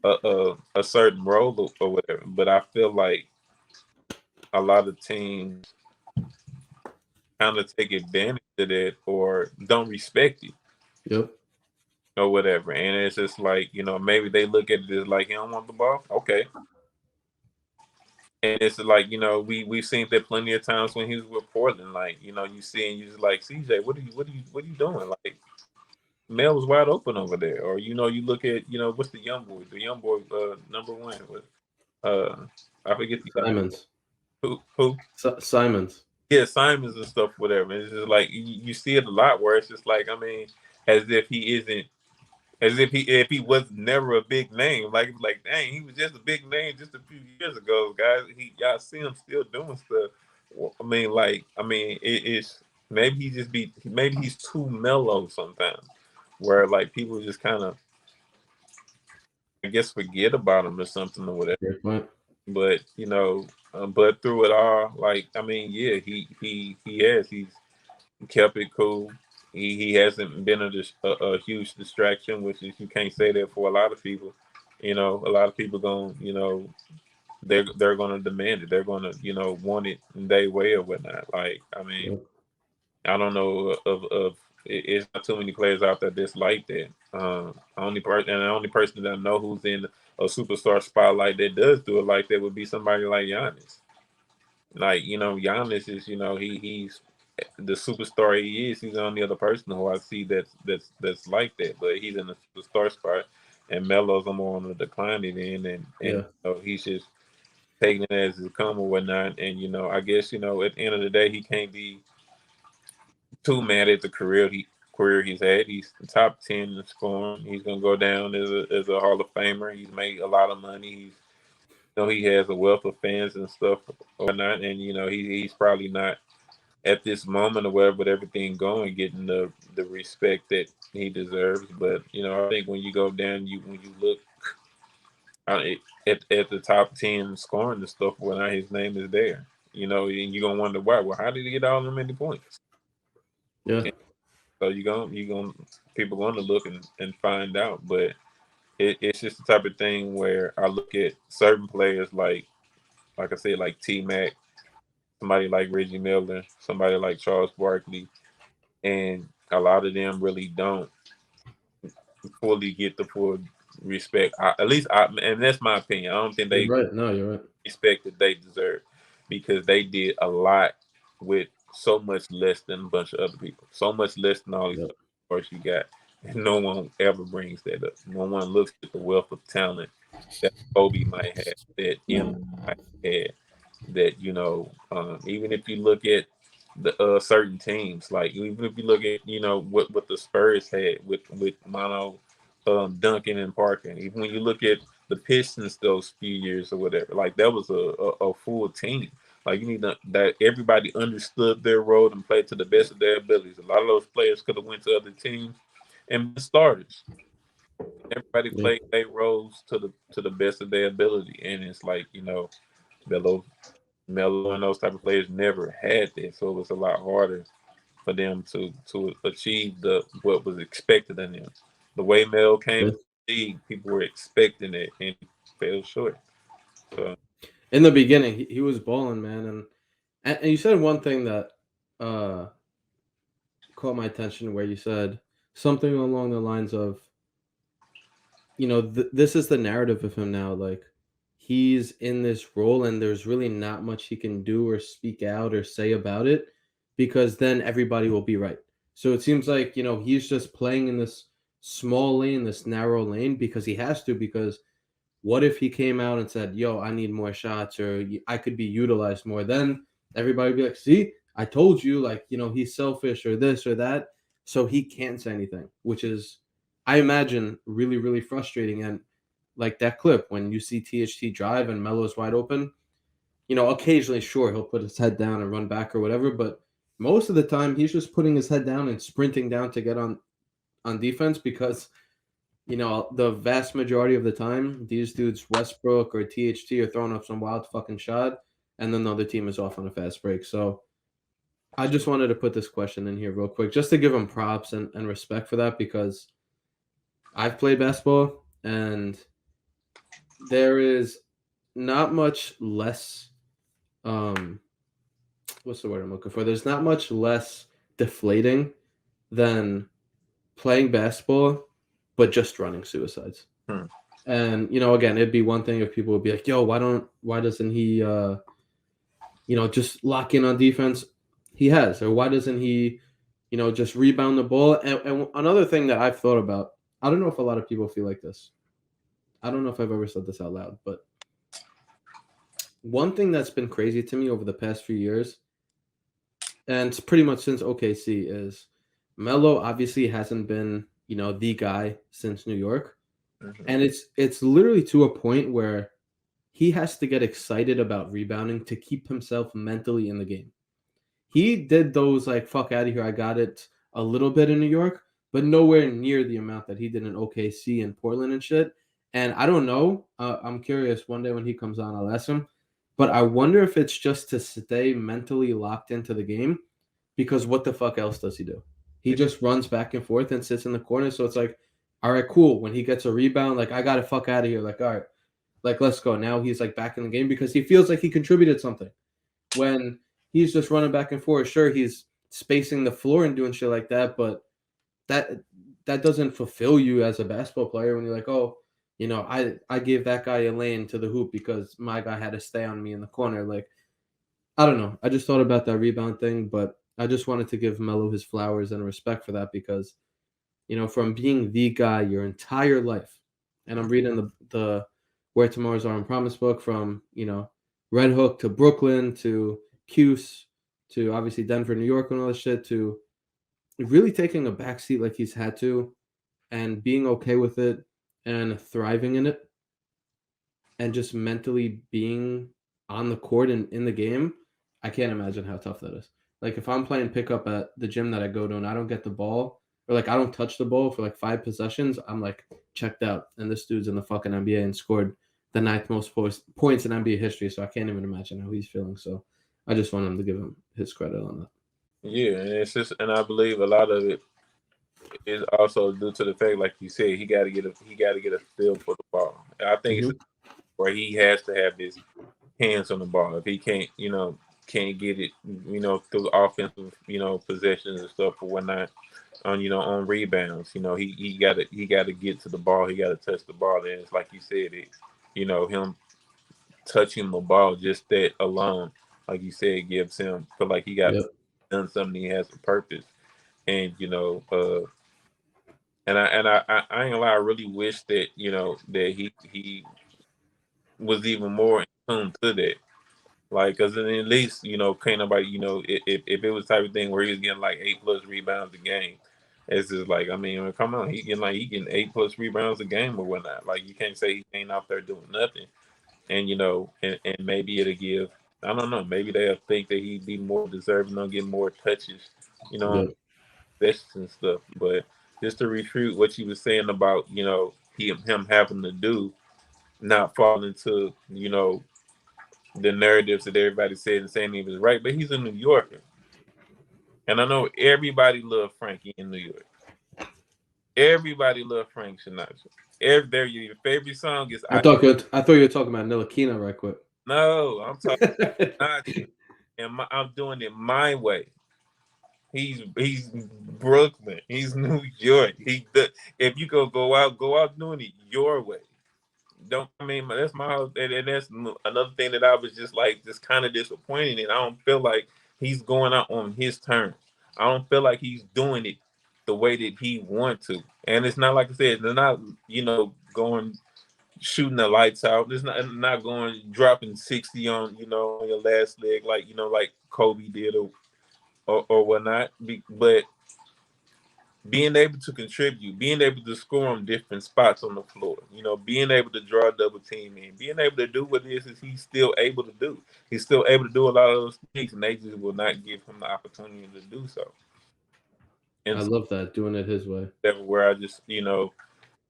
a certain role or whatever. But I feel like a lot of teams kind of take advantage of that or don't respect it. Yep. Or whatever. And it's just like, maybe they look at it as like, he don't want the ball. Okay. And it's like, we've seen that plenty of times when he was with Portland. Like, you see and you just like, CJ, what are you doing? Like, Mel was wide open over there. Or you look at, what's the young boy? The young boy, number one with I forget the other. Simons. Who? Simons. Yeah, Simons and stuff, whatever. And it's just like you see it a lot where it's just like, I mean, as if he isn't, as if he was never a big name. Like dang, he was just a big name just a few years ago, guys. Y'all see him still doing stuff. Well, it's maybe maybe he's too mellow sometimes, where like people just kind of, I guess, forget about him or something or whatever. Fair point. But but through it all, like, I mean, yeah, he's kept it cool. He hasn't been a huge distraction, which is, you can't say that for a lot of people. A lot of people they're gonna demand it. They're gonna want it in their way or whatnot. Like, I mean, Yep. I don't know it's not too many players out there that's like that. The only person that I know who's in a superstar spotlight that does do it like that would be somebody like Giannis. Like, Giannis is, he's the superstar he is. He's the only other person who I see that's like that. But he's in the superstar spot, and Melo's more on the declining end, and he's just taking it as it come or whatnot. And I guess at the end of the day, he can't be too mad at the career he's had. He's top 10 in scoring. He's gonna go down as a Hall of Famer. He's made a lot of money. He has a wealth of fans and stuff or whatnot, and he's probably not at this moment or whatever, with everything going, getting the respect that he deserves. But I think when you go down, when you look at the top 10 scoring and stuff, when his name is there, and you're gonna wonder why. Well, how did he get all them many points? Yeah. And so people gonna look and find out, but it's just the type of thing where I look at certain players like I said, like T-Mac, somebody like Reggie Miller, somebody like Charles Barkley, and a lot of them really don't fully get the full respect. And that's my opinion. I don't think they You're right. No, you're right. respect that they deserve, because they did a lot with so much less than a bunch of other people, so much less than all these other stars you got. And no one ever brings that up. No one looks at the wealth of talent that Kobe might have, that might have, that even if you look at the certain teams, like even if you look at what the Spurs had with Mono, Duncan and Parker, and even when you look at the Pistons those few years or whatever, like that was a full team. Like, you need that everybody understood their role and played to the best of their abilities. A lot of those players could have went to other teams and been starters. Everybody played their roles to the best of their ability, and it's like Melo and those type of players never had that, so it was a lot harder for them to achieve what was expected of them. The way Melo came to the league, people were expecting it, and he fell short. So in the beginning, he was balling, man, and you said one thing that caught my attention, where you said something along the lines of, this is the narrative of him now. Like, he's in this role, and there's really not much he can do or speak out or say about it, because then everybody will be right. So it seems like, he's just playing in this small lane, this narrow lane, because he has to. Because what if he came out and said, yo, I need more shots, or I could be utilized more? Then everybody would be like, see, I told you, like, he's selfish or this or that. So he can't say anything, which is, I imagine, really, really frustrating. And like that clip, when you see THT drive and Melo's wide open, occasionally, sure, he'll put his head down and run back or whatever. But most of the time, he's just putting his head down and sprinting down to get on defense, because the vast majority of the time, these dudes, Westbrook or THT, are throwing up some wild fucking shot, and then the other team is off on a fast break. So I just wanted to put this question in here real quick, just to give him props and respect for that, because I've played basketball, and there is not much less, what's the word I'm looking for? There's not much less deflating than playing basketball but just running suicides. And again, it'd be one thing if people would be like, "Yo, why doesn't he, just lock in on defense?" He has, or why doesn't he, just rebound the ball? And another thing that I've thought about, I don't know if a lot of people feel like this. I don't know if I've ever said this out loud, but one thing that's been crazy to me over the past few years, and it's pretty much since OKC, is Melo obviously hasn't been, the guy since New York. Mm-hmm. And it's literally to a point where he has to get excited about rebounding to keep himself mentally in the game. He did those like fuck out of here, I got it a little bit in New York, but nowhere near the amount that he did in OKC and Portland and shit. And I don't know. I'm curious. One day when he comes on, I'll ask him. But I wonder if it's just to stay mentally locked into the game, because what the fuck else does he do? He just runs back and forth and sits in the corner. So it's like, all right, cool. When he gets a rebound, like, I got to fuck out of here. Like, all right, like, let's go. Now he's like back in the game because he feels like he contributed something. When he's just running back and forth, sure, he's spacing the floor and doing shit like that, but that doesn't fulfill you as a basketball player when you're like, oh, I gave that guy a lane to the hoop because my guy had to stay on me in the corner. Like, I don't know. I just thought about that rebound thing, but I just wanted to give Melo his flowers and respect for that because, from being the guy your entire life, and I'm reading the Where Tomorrow's Our Promise book from, Red Hook to Brooklyn to Cuse to obviously Denver, New York, and all this shit, to really taking a backseat like he's had to and being okay with it and thriving in it and just mentally being on the court and in the game. I can't imagine how tough that is. Like, if I'm playing pickup at the gym that I go to and I don't get the ball, or like I don't touch the ball for like 5 possessions, I'm like checked out. And this dude's in the fucking NBA and scored the 9th most points in NBA history. So I can't even imagine how he's feeling. So I just want him to give him his credit on that. Yeah, and it's just, and I believe a lot of it is also due to the fact, like you said, he got to get a feel for the ball. And I think it's where he has to have his hands on the ball. If he can't get it, through offensive, possessions and stuff or whatnot, on rebounds, he got to get to the ball. He got to touch the ball. And it's like you said, him touching the ball, just that alone, like you said, gives him feel like he got done something. He has a purpose, and and I ain't gonna lie, I really wish that that he was even more in tune to that. Like, cause then at least, can't nobody, if it was the type of thing where he was getting like 8+ rebounds a game, it's just like, I mean, come on, he getting 8+ rebounds a game or whatnot. Like, you can't say he ain't out there doing nothing. And and maybe it'll give, I don't know, maybe they'll think that he'd be more deserving on getting more touches, best and stuff. But just to refute what you were saying about, him having to do, not fall into, the narratives that everybody said and saying he was right, but he's a New Yorker. And I know everybody loved Frankie in New York. Everybody loved Frank Sinatra. Your favorite song is I thought you were talking about Nilakina right quick. No, I'm talking Sinatra. And I'm doing it my way. He's Brooklyn. He's New York. If you go out doing it your way. That's my, and that's another thing that I was just kind of disappointed in. I don't feel like he's going out on his terms. I don't feel like he's doing it the way that he wants to. And it's not, like I said, they're not, going shooting the lights out. It's not going dropping 60 on, on your last leg like, like Kobe did or whatnot. But being able to contribute, being able to score on different spots on the floor, being able to draw a double team in, being able to do what it is he's still able to do. He's still able to do a lot of those things, and they just will not give him the opportunity to do so. And I love that, doing it his way. Where I just,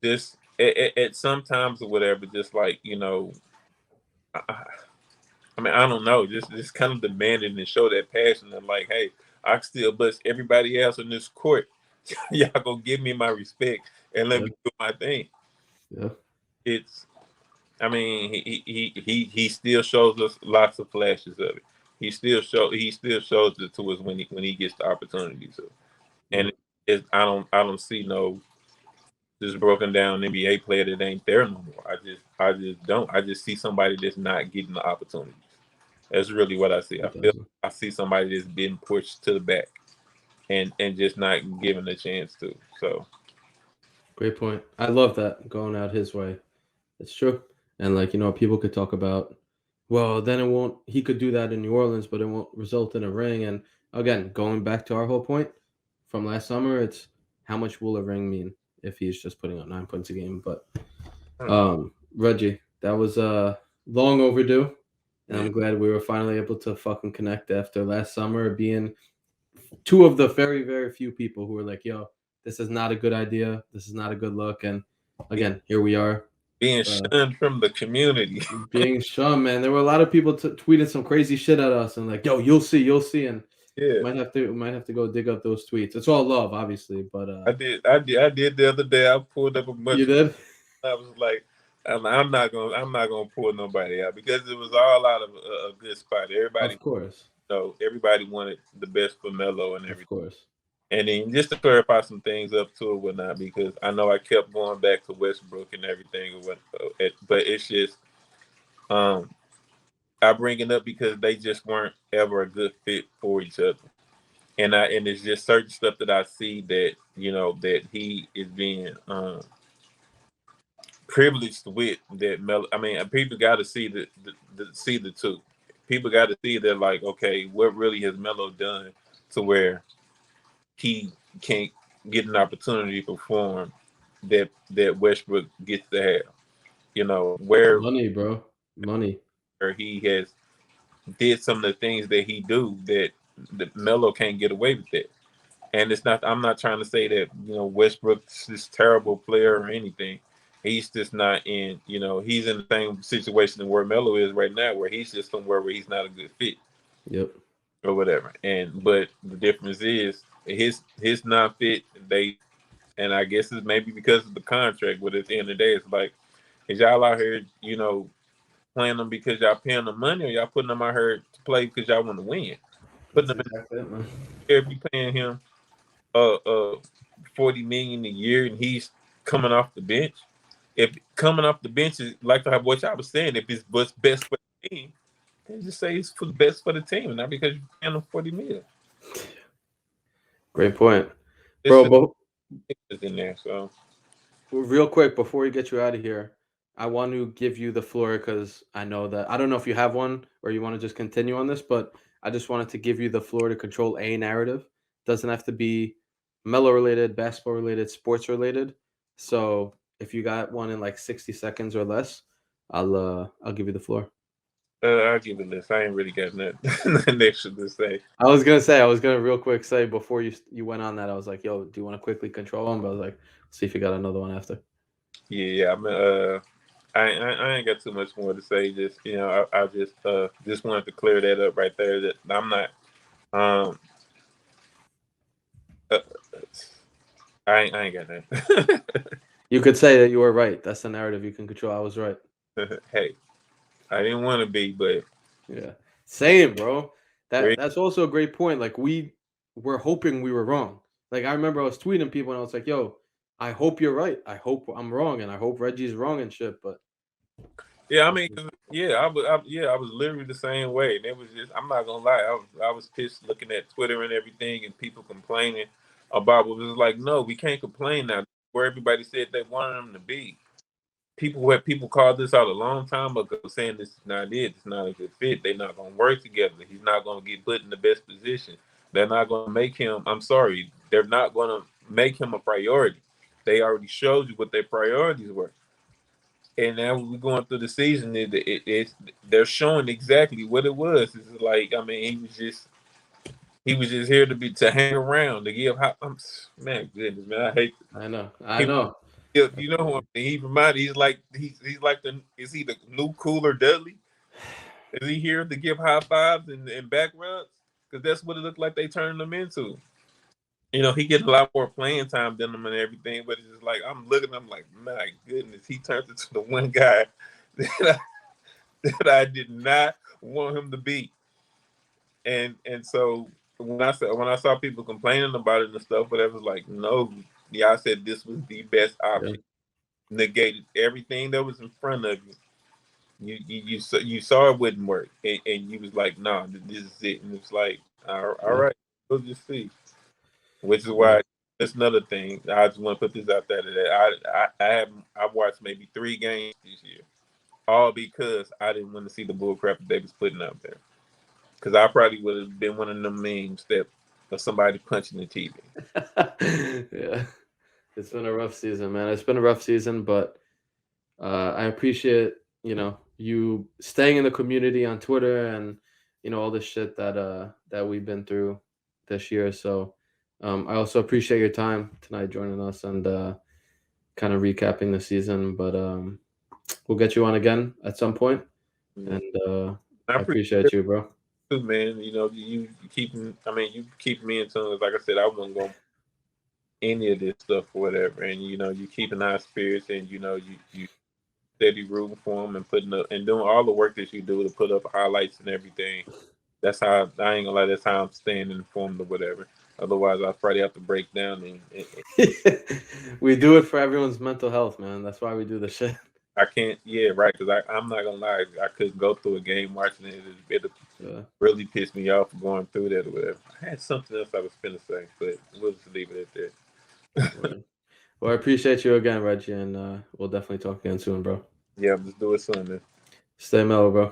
just at sometimes or whatever, just like, I don't know, just kind of demanding and show that passion and like, hey, I still bust everybody else on this court. Y'all gonna give me my respect and let me do my thing. Yeah. He still shows us lots of flashes of it. He still shows it to us when he gets the opportunity to. And I don't see no just broken down NBA player that ain't there no more. I just don't. I just see somebody that's not getting the opportunities. That's really what I see. I see somebody that's being pushed to the back and just not given a chance to. So Great point. I love that, going out his way. It's true. And like, people could talk about, well, then he could do that in New Orleans, but it won't result in a ring. And again, going back to our whole point from last summer, it's how much will a ring mean if he's just putting up 9 points a game. But Reggie, that was long overdue. And I'm glad we were finally able to fucking connect after last summer, being two of the very, very few people who were like, yo, this is not a good idea. This is not a good look. And again, here we are. Being shunned from the community. Being shunned, man. There were a lot of people tweeting some crazy shit at us and like, yo, you'll see. And might have to go dig up those tweets. It's all love, obviously, but I did the other day. I pulled up a bunch. You did? I was like, I'm not gonna pull nobody out because it was all out of a good spot. Everybody, of course, everybody wanted the best for Melo and everything. Of course. And then just to clarify some things up to it, whatnot, because I know I kept going back to Westbrook and everything, but it's just, I bring it up because they just weren't ever a good fit for each other, and it's just certain stuff that I see that that he is being privileged with that Melo. I mean, people got to see the two. People got to see that, like, okay, what really has Melo done to where he can't get an opportunity to perform that Westbrook gets to have. Where money, bro, money. Where he has did some of the things that he do that Melo can't get away with that. And it's not. I'm not trying to say that Westbrook's this terrible player or anything. He's just not in. He's in the same situation where Melo is right now, where he's just somewhere where he's not a good fit. Yep. Or whatever. But the difference is his not fit. And I guess it's maybe because of the contract. But at the end of the day, it's like, is y'all out here, playing them because y'all paying them money, or y'all putting them out here to play because y'all want to win? Putting them if you paying him $40 million a year and he's coming off the bench. If coming off the bench is like what y'all was saying, if it's what's best for the team, then just say it's for the best for the team, not because you're paying them $40 million. Great point, bro. It's in there. So, real quick before we get you out of here, I want to give you the floor because I know that I don't know if you have one or you want to just continue on this, but I just wanted to give you the floor to control a narrative. Doesn't have to be Melo related, basketball related, sports related. So if you got one in like 60 seconds or less, I'll give you the floor. I'll give it this. I ain't really got nothing extra to say. I was gonna real quick say before you went on that, I was like, yo, do you want to quickly control them? But I was like, see if you got another one after. Yeah, I ain't got too much more to say. Just I just wanted to clear that up right there. That I'm not I ain't got that. You could say that you were right. That's the narrative you can control. I was right. Hey, I didn't want to be, but yeah, same, bro. That's also a great point. Like we were hoping we were wrong. Like I remember I was tweeting people and I was like, "Yo, I hope you're right. I hope I'm wrong, and I hope Reggie's wrong and shit." But yeah, I mean, I was literally the same way. And it was just, I'm not gonna lie, I was pissed looking at Twitter and everything, and people complaining about what was like. No, we can't complain now. Where everybody said they wanted them to be. People called this out a long time ago, saying this is not it. It's not a good fit. They're not gonna work together. He's not gonna get put in the best position. They're not gonna make him. I'm sorry. They're not gonna make him a priority. They already showed you what their priorities were. And now we're going through the season. They're showing exactly what it was. It's like, I mean, he was just here to hang around, to give. Man, goodness, man, I hate. I know. You know who he reminded? He's like is he the new Cooler Dudley? Is he here to give high fives and back rubs? Because that's what it looked like they turned him into. He gets a lot more playing time than them and everything, but it's just like I'm looking, I'm like, my goodness, he turned into the one guy that I did not want him to be. And so when I saw people complaining about it and stuff, but it was like, no, Y'all said this was the best option. Negated everything that was in front of you. You saw it wouldn't work, and you was like, "Nah, this is it." And it's like, all right, we'll just see. Which is why that's another thing. I just want to put this out there that I've watched maybe 3 games this year, all because I didn't want to see the bullcrap that they was putting out there. Because I probably would have been one of them memes of somebody punching the TV. Yeah, it's been a rough season, man. It's been a rough season, but I appreciate you staying in the community on Twitter and all this shit that we've been through this year. So I also appreciate your time tonight joining us and kind of recapping the season. But we'll get you on again at some point. And I appreciate you, bro. Too, man. You keep me in tune. Like I said, I wasn't going any of this stuff or whatever. And you keeping high spirits, and you steady rooting for them and putting up and doing all the work that you do to put up highlights and everything. That's how I ain't gonna lie. That's how I'm staying informed or whatever. Otherwise, I'll probably have to break down. We do it for everyone's mental health, man. That's why we do the shit. I can't, right? Because I'm not gonna lie, I couldn't go through a game watching it. It'd really piss me off going through that or whatever. I had something else I was finna say, but we'll just leave it at that. Well, I appreciate you again, Reggie, and we'll definitely talk again soon, bro. Yeah, let's do it soon, man. Stay mellow, bro.